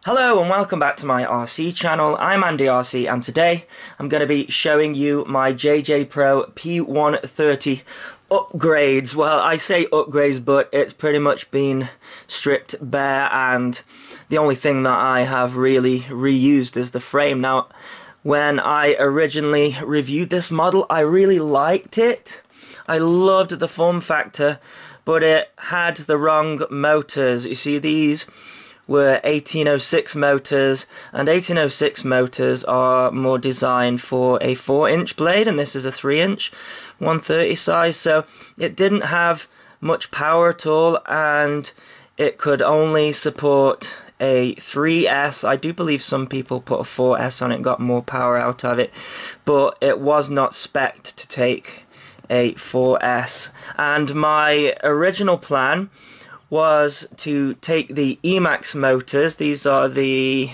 Hello and welcome back to my RC channel. I'm Andy RC and today I'm going to be showing you my JJPRO P130 upgrades. Well, I say upgrades, but it's pretty much been stripped bare and the only thing that I have really reused is the frame. Now, when I originally reviewed this model, I really liked it. I loved the form factor, but it had the wrong motors. You see, these were 1806 motors, and 1806 motors are more designed for a 4-inch blade, and this is a 3-inch 130 size, so it didn't have much power at all, and it could only support a 3S. I do believe some people put a 4S on it and got more power out of it, but it was not spec'd to take a 4S. And my original plan was to take the Emax motors. These are the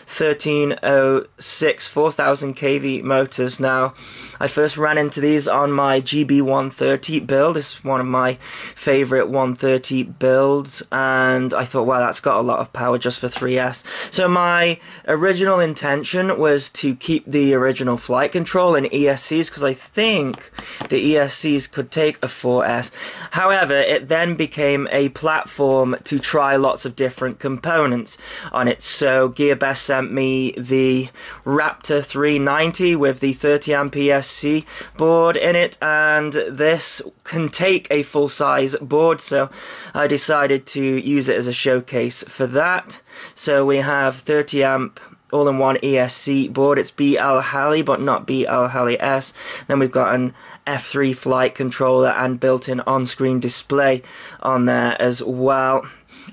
1306 4000 kV motors. Now, I first ran into these on my GB130 build. This is one of my favorite 130 builds, and I thought, wow, that's got a lot of power just for 3S. So my original intention was to keep the original flight control and ESCs, because I think the ESCs could take a 4S. However, it then became a platform to try lots of different components on it. So Gearbest sent me the Raptor 390 with the 30 amp ESC board in it, and this can take a full-size board, so I decided to use it as a showcase for that. So we have 30 amp all-in-one ESC board. It's BL Halley, but not BL Halley S. Then we've got an F3 flight controller and built-in on-screen display on there as well.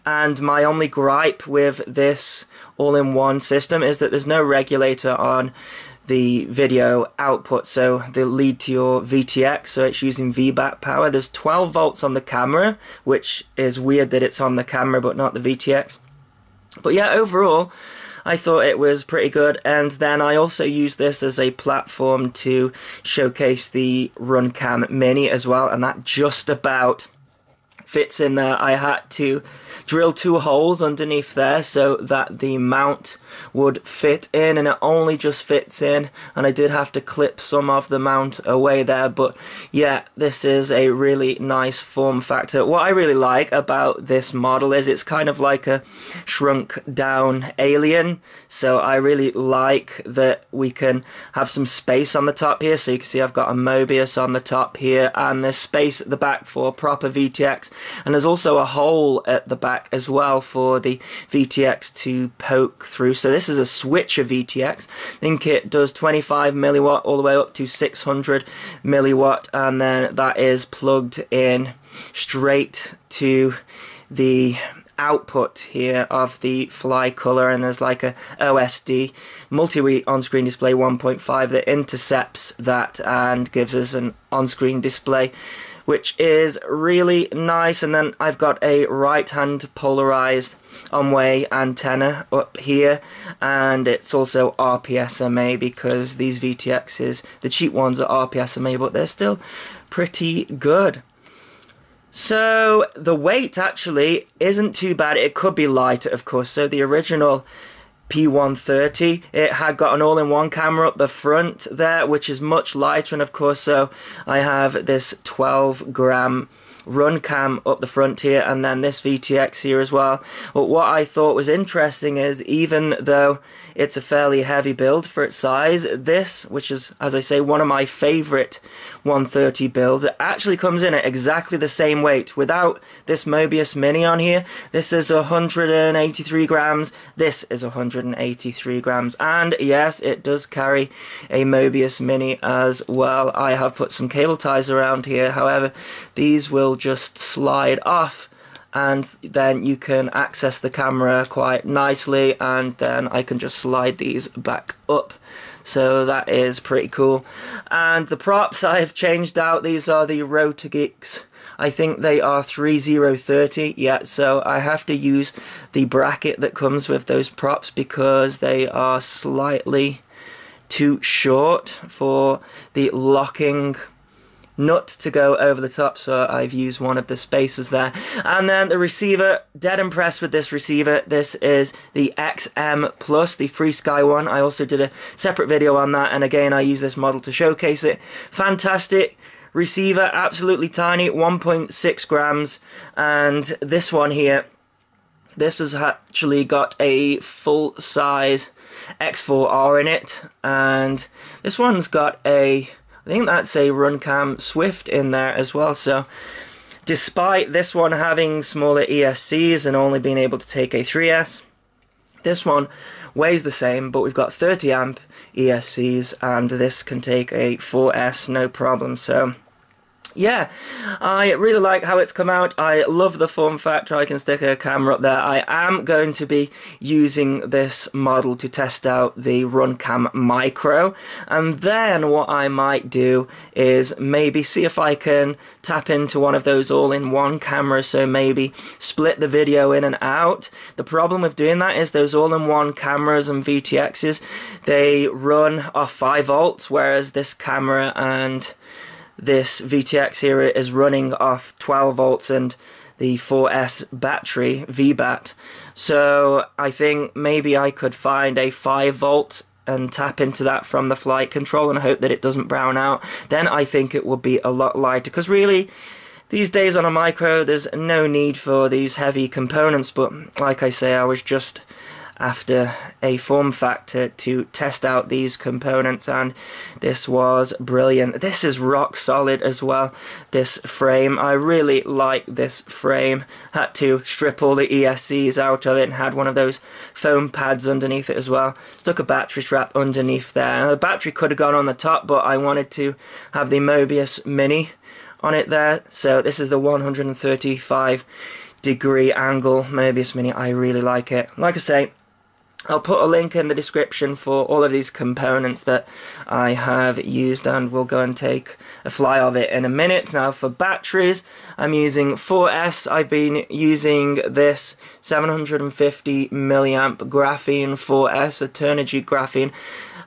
And my only gripe with this all-in-one system is that there's no regulator on the video output, so they lead to your VTX, so it's using VBAT power. There's 12 volts on the camera, which is weird that it's on the camera but not the VTX. But yeah, overall, I thought it was pretty good, and then I also used this as a platform to showcase the Runcam Mini as well, and that just about fits in there. I had to drill 2 holes underneath there so that the mount would fit in, and it only just fits in, and I did have to clip some of the mount away there. But yeah, this is a really nice form factor. What I really like about this model is it's kind of like a shrunk down Alien, so I really like that we can have some space on the top here. So you can see I've got a Mobius on the top here, and there's space at the back for proper VTX, and there's also a hole at the back as well for the VTX to poke through. So this is a switcher VTX. I think it does 25 milliwatt all the way up to 600 milliwatt, and then that is plugged in straight to the output here of the fly color, and there's like a OSD multi-week on-screen display 1.5 that intercepts that and gives us an on-screen display, which is really nice. And then I've got a right-hand polarized on-way antenna up here, and it's also RPSMA, because these VTXs, the cheap ones, are RPSMA, but they're still pretty good. So the weight actually isn't too bad. It could be lighter, of course. So the original P130, it had got an all-in-one camera up the front there, which is much lighter, and of course, so I have this 12-gram Runcam up the front here, and then this VTX here as well. But what I thought was interesting is, even though it's a fairly heavy build for its size, this, which is, as I say, one of my favorite 130 builds, it actually comes in at exactly the same weight without this Mobius Mini on here. This is 183 grams, this is 183 grams, and yes, it does carry a Mobius Mini as well. I have put some cable ties around here, however, these will just slide off, and then you can access the camera quite nicely, and then I can just slide these back up. So that is pretty cool. And the props I have changed out. These are the Rotogeeks. I think they are 3030. Yeah, so I have to use the bracket that comes with those props because they are slightly too short for the locking nut to go over the top, so I've used one of the spacers there. And then the receiver, dead impressed with this receiver. This is the XM Plus, the FreeSky one. I also did a separate video on that, and again I use this model to showcase it. Fantastic receiver, absolutely tiny, 1.6 grams, and this one here, this has actually got a full-size X4R in it, and this one's got a, I think that's a Runcam Swift in there as well. So despite this one having smaller ESCs and only being able to take a 3S, this one weighs the same, but we've got 30 amp ESCs, and this can take a 4S no problem. So yeah, I really like how it's come out. I love the form factor. I can stick a camera up there. I am going to be using this model to test out the Runcam Micro, and then what I might do is maybe see if I can tap into one of those all-in-one cameras, so maybe split the video in and out. The problem with doing that is those all-in-one cameras and VTXs, they run off 5 volts, whereas this camera and this VTX here is running off 12 volts and the 4S battery, VBAT. So I think maybe I could find a 5 volt and tap into that from the flight control and hope that it doesn't brown out. Then I think it would be a lot lighter, because really these days on a Micro there's no need for these heavy components, but like I say, I was just after a form factor to test out these components, and this was brilliant. This is rock solid as well, this frame. I really like this frame. Had to strip all the ESCs out of it and had one of those foam pads underneath it as well. Stuck a battery strap underneath there. Now, the battery could have gone on the top, but I wanted to have the Mobius Mini on it there. So this is the 135-degree angle Mobius Mini. I really like it. Like I say, I'll put a link in the description for all of these components that I have used, and we'll go and take a fly of it in a minute. Now for batteries, I'm using 4S. I've been using this 750 milliamp graphene 4S, Eternigy graphene.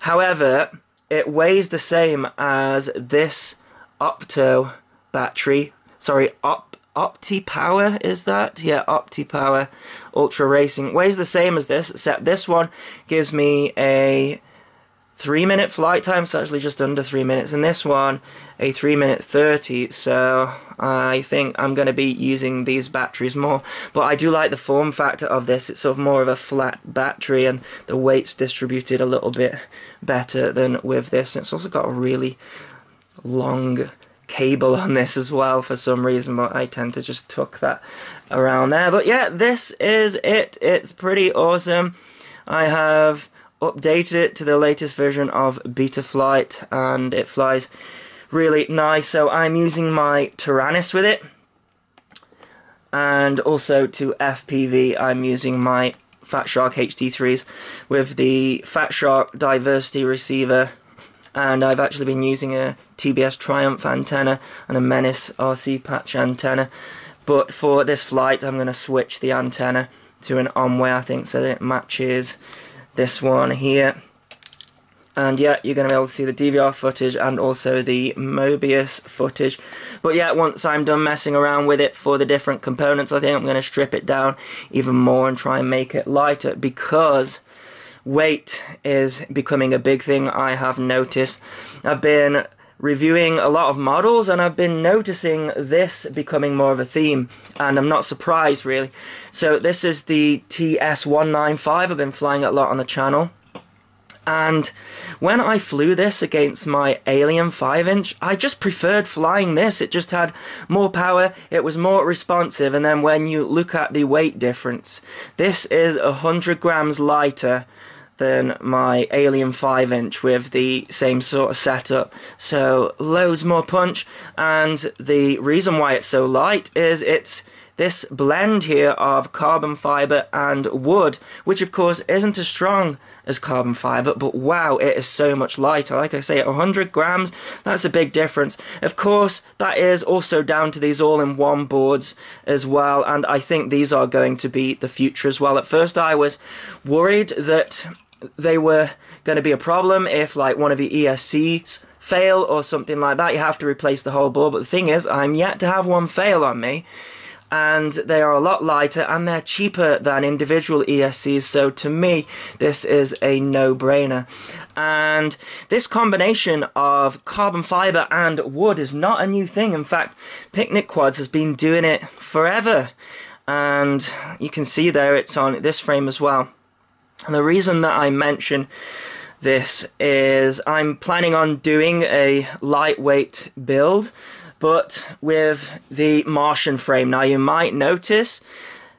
However, it weighs the same as this Opto battery, sorry, OptiPower, is that? Yeah, OptiPower Ultra Racing. Weighs the same as this, except this one gives me a 3-minute flight time, so actually just under 3 minutes, and this one a 3-minute 30, so I think I'm going to be using these batteries more. But I do like the form factor of this. It's sort of more of a flat battery, and the weight's distributed a little bit better than with this. And it's also got a really long cable on this as well for some reason, but I tend to just tuck that around there. But yeah, this is it. It's pretty awesome. I have updated it to the latest version of Betaflight, and it flies really nice. So I'm using my Taranis with it, and also to FPV I'm using my Fat Shark HD3s with the Fat Shark Diveristy Receiver, and I've actually been using a TBS Triumph antenna and a Menace RC patch antenna. But for this flight I'm going to switch the antenna to an on-way, I think, so that it matches this one here. And yeah, you're going to be able to see the DVR footage and also the Mobius footage. But yeah, once I'm done messing around with it for the different components, I think I'm going to strip it down even more and try and make it lighter, because weight is becoming a big thing I have noticed. I've been reviewing a lot of models and I've been noticing this becoming more of a theme, and I'm not surprised really. So this is the TS195. I've been flying it a lot on the channel, and when I flew this against my Alien 5-inch, I just preferred flying this. It just had more power, it was more responsive, and then when you look at the weight difference, this is 100 grams lighter than my Alien 5-inch with the same sort of setup, so loads more punch. And the reason why it's so light is it's this blend here of carbon fiber and wood, which of course isn't as strong as carbon fiber, but wow, it is so much lighter. Like I say, 100 grams, that's a big difference. Of course, that is also down to these all-in-one boards as well, and I think these are going to be the future as well. At first I was worried that they were going to be a problem if like one of the ESCs fail or something like that, you have to replace the whole board. But the thing is, I'm yet to have one fail on me, and they are a lot lighter and they're cheaper than individual ESCs, so to me this is a no-brainer. And this combination of carbon fiber and wood is not a new thing. In fact, Picnic Quads has been doing it forever, and you can see there it's on this frame as well. And the reason that I mention this is I'm planning on doing a lightweight build, but with the Martian frame. Now you might notice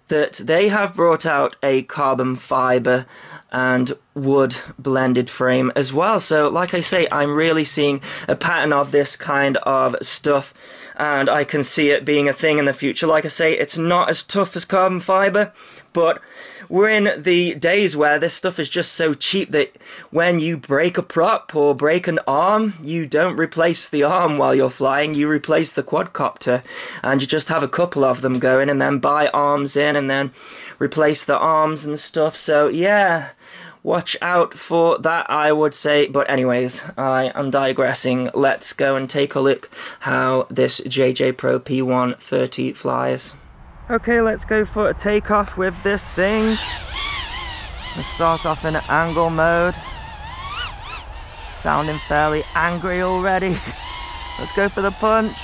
that they have brought out a carbon fiber and wood blended frame as well. So like I say, I'm really seeing a pattern of this kind of stuff, and I can see it being a thing in the future. Like I say, it's not as tough as carbon fiber, but we're in the days where this stuff is just so cheap that when you break a prop or break an arm, you don't replace the arm while you're flying, you replace the quadcopter, and you just have a couple of them going and then buy arms in and then replace the arms and stuff. So yeah, watch out for that, I would say. But anyways, I am digressing. Let's go and take a look how this JJPRO P130 flies. Okay, let's go for a takeoff with this thing. Let's start off in angle mode. Sounding fairly angry already. Let's go for the punch.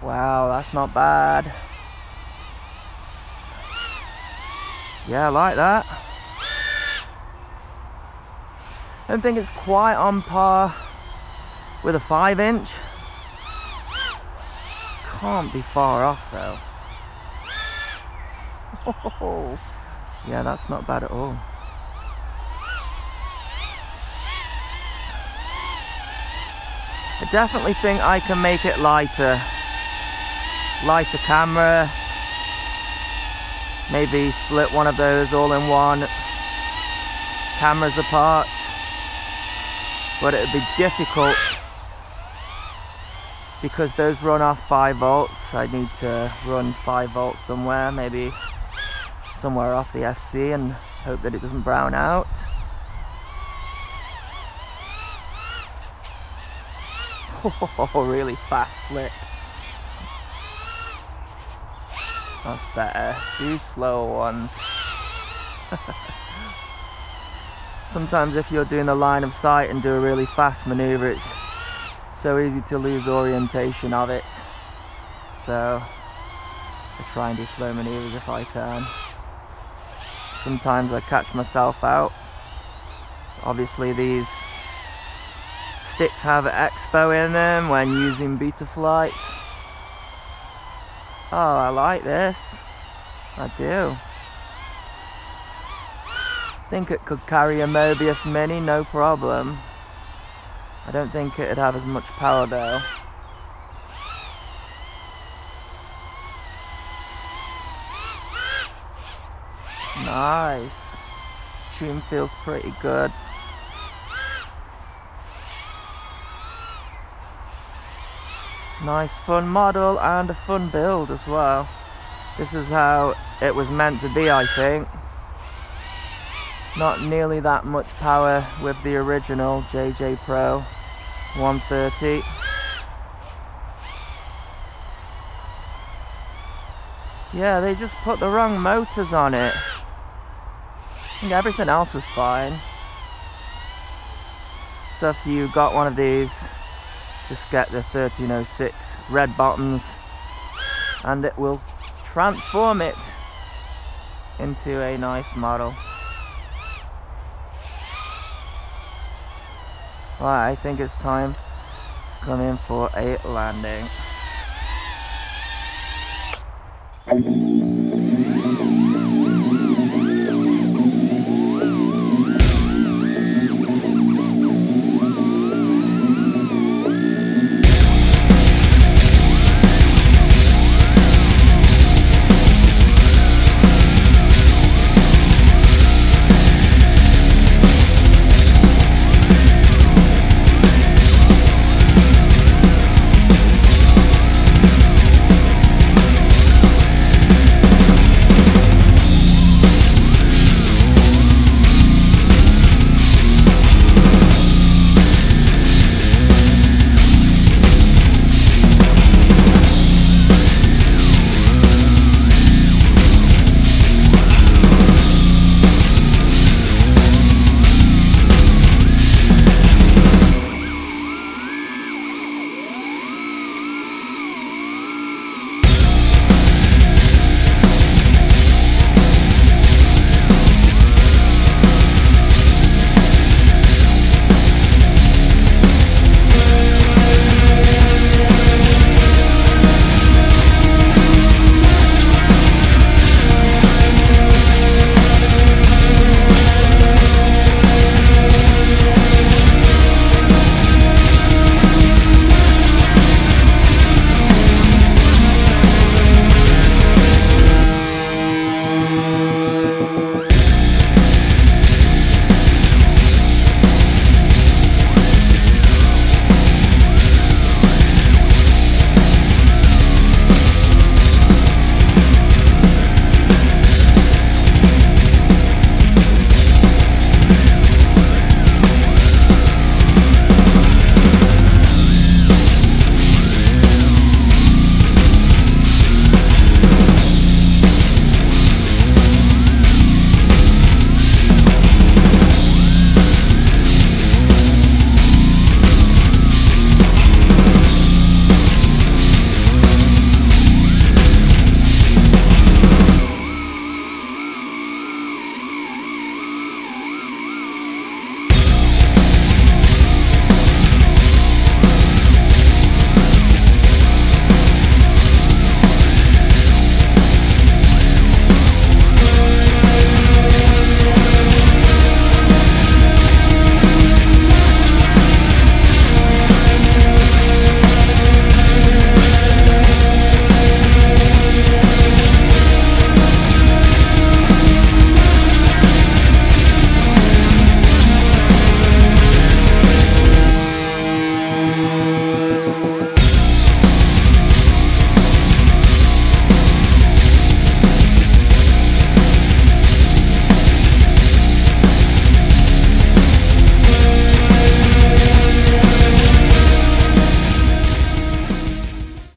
Wow, that's not bad. Yeah, I like that. I don't think it's quite on par with a 5-inch. Can't be far off though. Oh, yeah, that's not bad at all. I definitely think I can make it lighter. Lighter camera. Maybe split one of those all-in-one cameras apart. But it would be difficult because those run off 5 volts. I need to run 5 volts somewhere, maybe somewhere off the FC, and hope that it doesn't brown out. Oh, really fast flip. That's better. 2 slower ones. Sometimes if you're doing a line of sight and do a really fast maneuver, it's so easy to lose orientation of it. So I try and do slow maneuvers if I can. Sometimes I catch myself out. Obviously these sticks have expo in them when using Betaflight. Oh, I like this. I do. I think it could carry a Mobius Mini, no problem. I don't think it'd have as much power though. Nice. Tune feels pretty good. Nice fun model and a fun build as well. This is how it was meant to be, I think. Not nearly that much power with the original JJPRO 130. Yeah, they just put the wrong motors on it. I think everything else was fine. So if you got one of these, just get the 1306 red bottoms and it will transform it into a nice model. Right, I think it's time to come in for a landing.